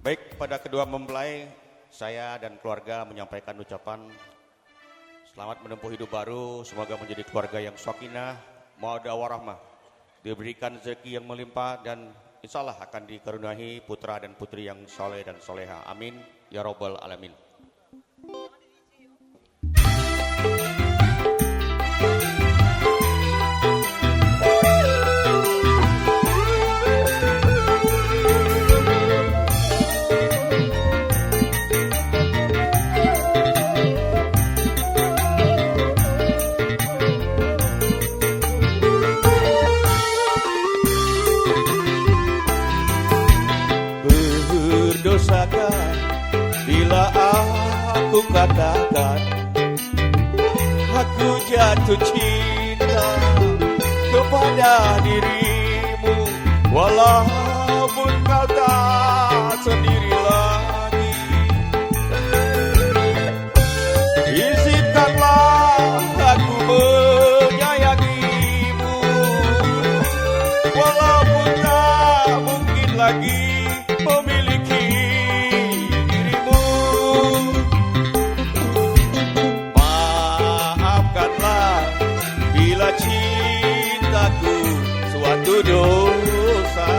Baik, pada kedua mempelai, saya dan keluarga menyampaikan ucapan selamat menempuh hidup baru, semoga menjadi keluarga yang sakinah, mawaddah warahmah, diberikan rezeki yang melimpah dan insya Allah akan dikaruniai putra dan putri yang soleh dan soleha. Amin ya robbal alamin. Berdosakah bila aku katakan aku jatuh cinta kepada dirimu, walaupun kau tak sendiri lagi. Izinkanlah aku menyayangimu, walaupun tak mungkin lagi memiliki dirimu. Maafkanlah bila cintaku suatu dosa.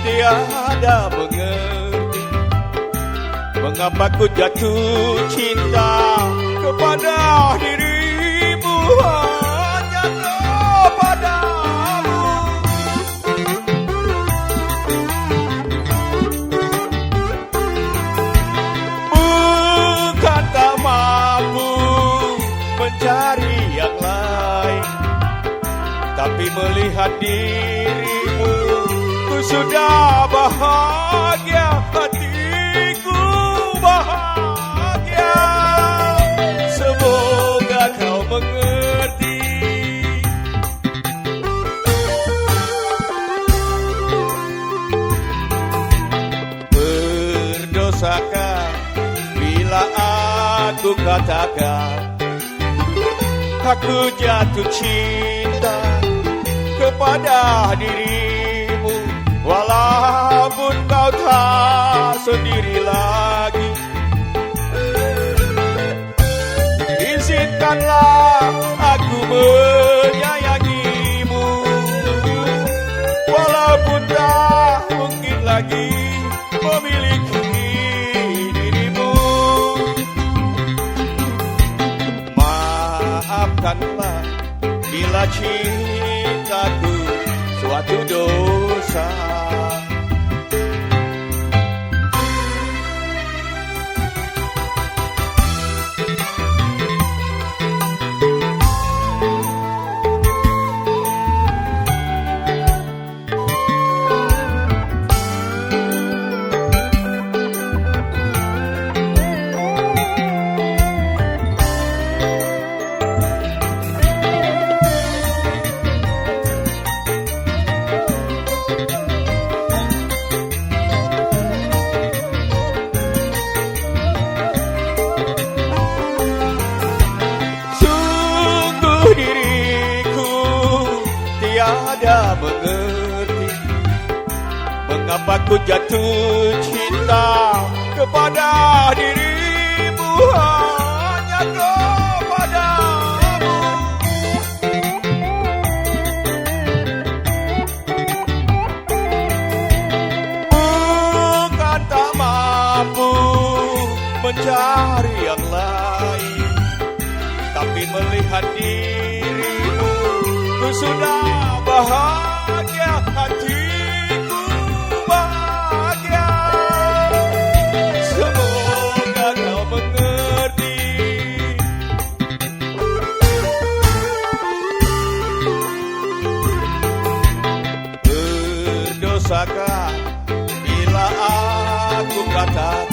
Tiada mengerti mengapa ku jatuh cinta kepada dirimu, hanya kepadamu. Bukan tak mampu mencari yang lain, tapi melihat dirimu sudah bahagia, hatiku bahagia. Semoga kau mengerti. Berdosakah bila aku katakan aku jatuh cinta kepada dirimu, walaupun kau tak sendiri lagi. Izinkanlah aku menyayangimu, walaupun tak mungkin lagi memiliki dirimu. Maafkanlah bila cintaku suatu dosa. Diriku tiada mengerti mengapa ku jatuh cinta kepada dirimu, hanya kepadamu. Bukan tak mampu mencari yang lain, tapi melihat dirimu ku sudah bahagia, hatiku bahagia. Semoga kau mengerti. pusaka bila aku katakan